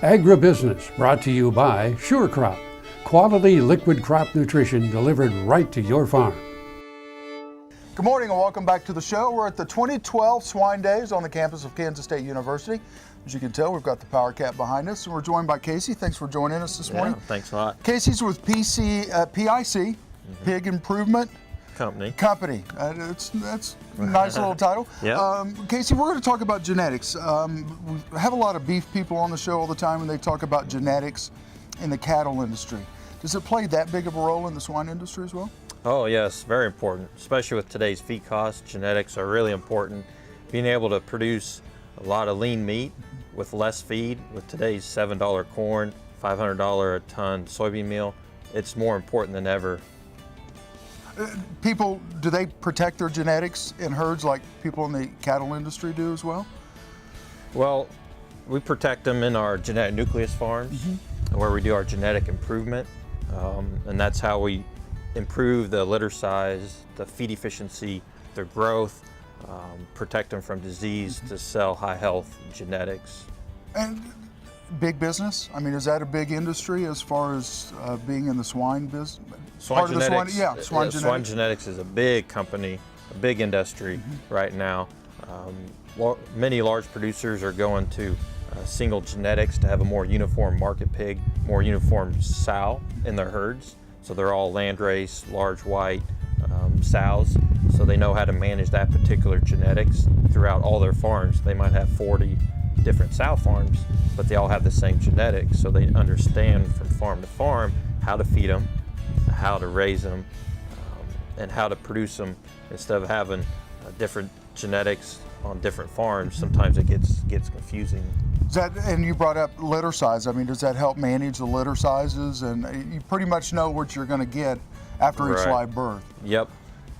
Agribusiness brought to you by Sure Crop, quality liquid crop nutrition delivered right to your farm. Good morning and welcome back to the show. We're at the 2012 Swine Days on the campus of Kansas State University. As you can tell, we've got the power cap behind us, and we're joined by Casey. Thanks for joining us this morning. Thanks a lot. Casey's with PIC, Pig Improvement Company. That's a nice little title. Yeah. Casey, we're going to talk about genetics. We have a lot of beef people on the show all the time, and they talk about genetics in the cattle industry. Does it play that big of a role in the swine industry as well? Oh yes, very important, especially with today's feed costs. Genetics are really important. Being able to produce a lot of lean meat with less feed, with today's $7 corn, $500 a ton soybean meal, it's more important than ever. People, do they protect their genetics in herds like people in the cattle industry do as well? Well, we protect them in our genetic nucleus farms, where we do our genetic improvement, and that's how we improve the litter size, the feed efficiency, their growth, protect them from disease to sell high health genetics. And big business? I mean, is that a big industry as far as being in the swine business? Swine genetics, swine genetics is a big company, a big industry right now. Many large producers are going to single genetics to have a more uniform market pig, more uniform sow in their herds. So they're all landrace, large white sows, so they know how to manage that particular genetics throughout all their farms. They might have 40 different sow farms, but they all have the same genetics, so they understand from farm to farm how to feed them, how to raise them, and how to produce them. Instead of having different genetics on different farms, sometimes it gets confusing. And you brought up litter size. I mean, does that help manage the litter sizes? And you pretty much know what you're going to get after each live birth. Yep.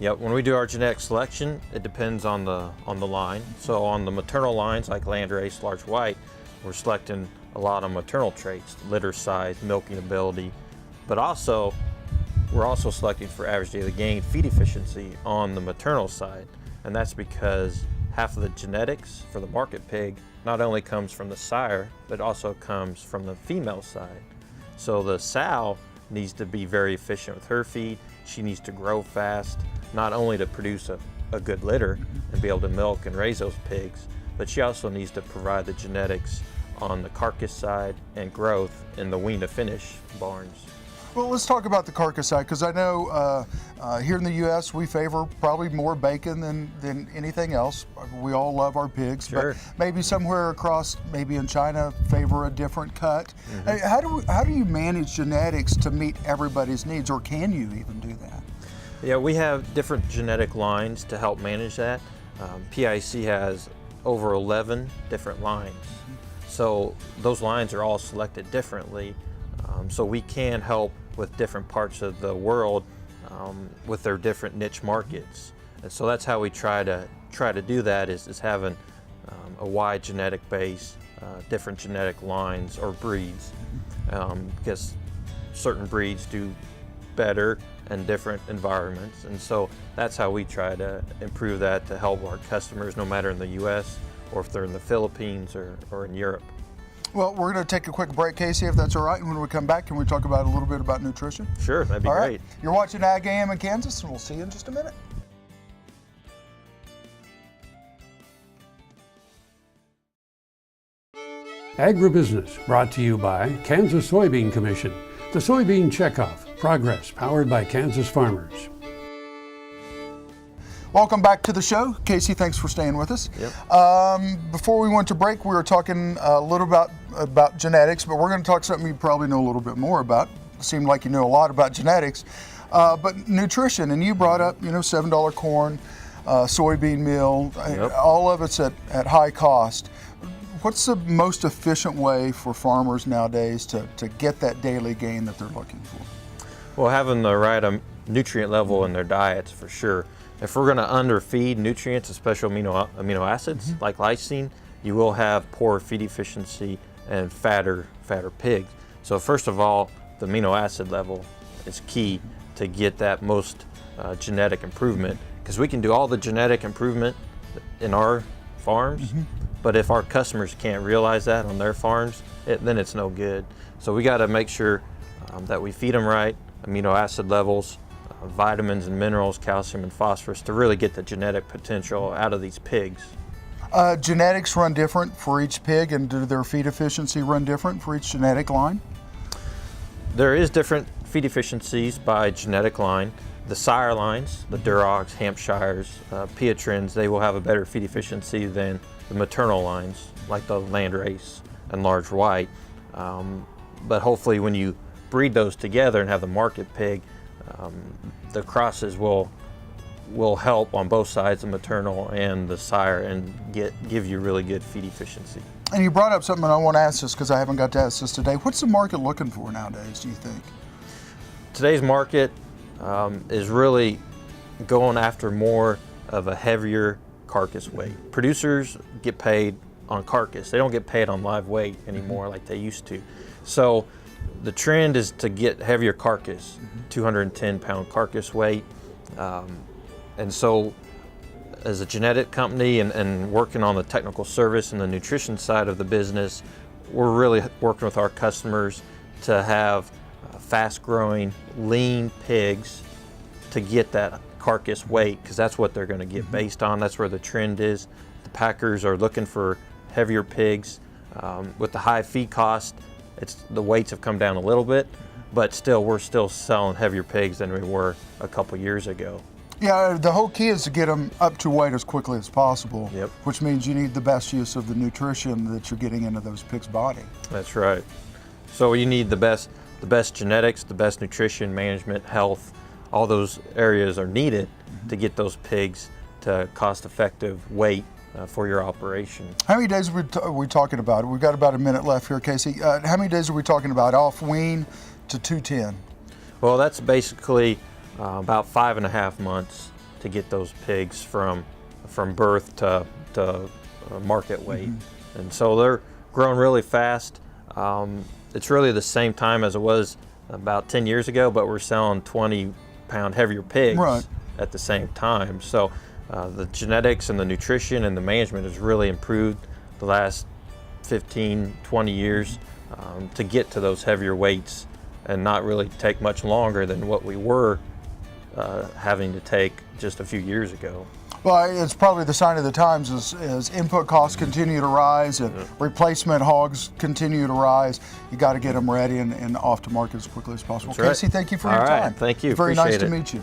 When we do our genetic selection, it depends on the line. So on the maternal lines, like landrace, large white, we're selecting a lot of maternal traits: litter size, milking ability, but we're also selecting for average daily gain, feed efficiency on the maternal side, and that's because half of the genetics for the market pig not only comes from the sire, but also comes from the female side. So the sow needs to be very efficient with her feed. She needs to grow fast, not only to produce a good litter and be able to milk and raise those pigs, but she also needs to provide the genetics on the carcass side and growth in the wean to finish barns. Well, let's talk about the carcass side, because I know here in the U.S. we favor probably more bacon than anything else. We all love our pigs, but maybe somewhere across, maybe in China, favor a different cut. How do you manage genetics to meet everybody's needs, or can you even do that? Yeah, we have different genetic lines to help manage that. PIC has over 11 different lines, so those lines are all selected differently. So we can help with different parts of the world with their different niche markets, and so that's how we try to do that is having a wide genetic base, different genetic lines or breeds, because certain breeds do better in different environments, and so that's how we try to improve that to help our customers, no matter in the U.S. or if they're in the Philippines or in Europe. Well, we're going to take a quick break, Casey, if that's all right. And when we come back, can we talk about a little bit about nutrition? Sure, that'd be all great. Right. You're watching Ag AM in Kansas, and we'll see you in just a minute. Agribusiness brought to you by Kansas Soybean Commission, the Soybean Checkoff, progress powered by Kansas farmers. Welcome back to the show. Casey, thanks for staying with us. Yep. Before we went to break, we were talking a little about genetics, but we're going to talk something you probably know a little bit more about. It seemed like you know a lot about genetics, but nutrition. And you brought up, $7 corn, soybean meal, all of it's at high cost. What's the most efficient way for farmers nowadays to get that daily gain that they're looking for? Well, having the right nutrient level in their diets for sure. If we're going to underfeed nutrients, especially amino acids like lysine, you will have poor feed efficiency and fatter pigs. So first of all, the amino acid level is key to get that most genetic improvement, because we can do all the genetic improvement in our farms, But if our customers can't realize that on their farms, then it's no good. So we got to make sure that we feed them right, amino acid levels, vitamins and minerals, calcium and phosphorus, to really get the genetic potential out of these pigs. Genetics run different for each pig, and do their feed efficiency run different for each genetic line? There is different feed efficiencies by genetic line. The sire lines, the Durocs, Hampshires, Pietrins, they will have a better feed efficiency than the maternal lines, like the Landrace and Large White. But hopefully when you breed those together and have the market pig, the crosses will help on both sides, the maternal and the sire, and give you really good feed efficiency. And you brought up something, and I want to ask this because I haven't got to ask this today. What's the market looking for nowadays, do you think? Today's market is really going after more of a heavier carcass weight. Producers get paid on carcass. They don't get paid on live weight anymore like they used to. So the trend is to get heavier carcass, 210 pound carcass weight. And so as a genetic company and working on the technical service and the nutrition side of the business, we're really working with our customers to have fast growing, lean pigs to get that carcass weight, because that's what they're going to get based on. That's where the trend is. The packers are looking for heavier pigs. With the high feed cost, the weights have come down a little bit, but still, we're still selling heavier pigs than we were a couple years ago. Yeah, the whole key is to get them up to weight as quickly as possible, Yep. which means you need the best use of the nutrition that you're getting into those pigs' body. That's right. So you need the best genetics, the best nutrition, management, health. All those areas are needed to get those pigs to cost-effective weight for your operation. How many days are we talking about? We've got about a minute left here, Casey. How many days are we talking about off wean to 210? Well, that's basically about 5.5 months to get those pigs from birth to market weight. And so they're growing really fast. It's really the same time as it was about 10 years ago, but we're selling 20-pound heavier pigs Right. at the same time. So the genetics and the nutrition and the management has really improved the last 15, 20 years to get to those heavier weights and not really take much longer than what we were having to take just a few years ago. Well, it's probably the sign of the times as input costs continue to rise and replacement hogs continue to rise. You got to get them ready and off to market as quickly as possible. That's right. Casey, thank you for All your right. time. Thank you. Very nice Appreciate to it. meet you.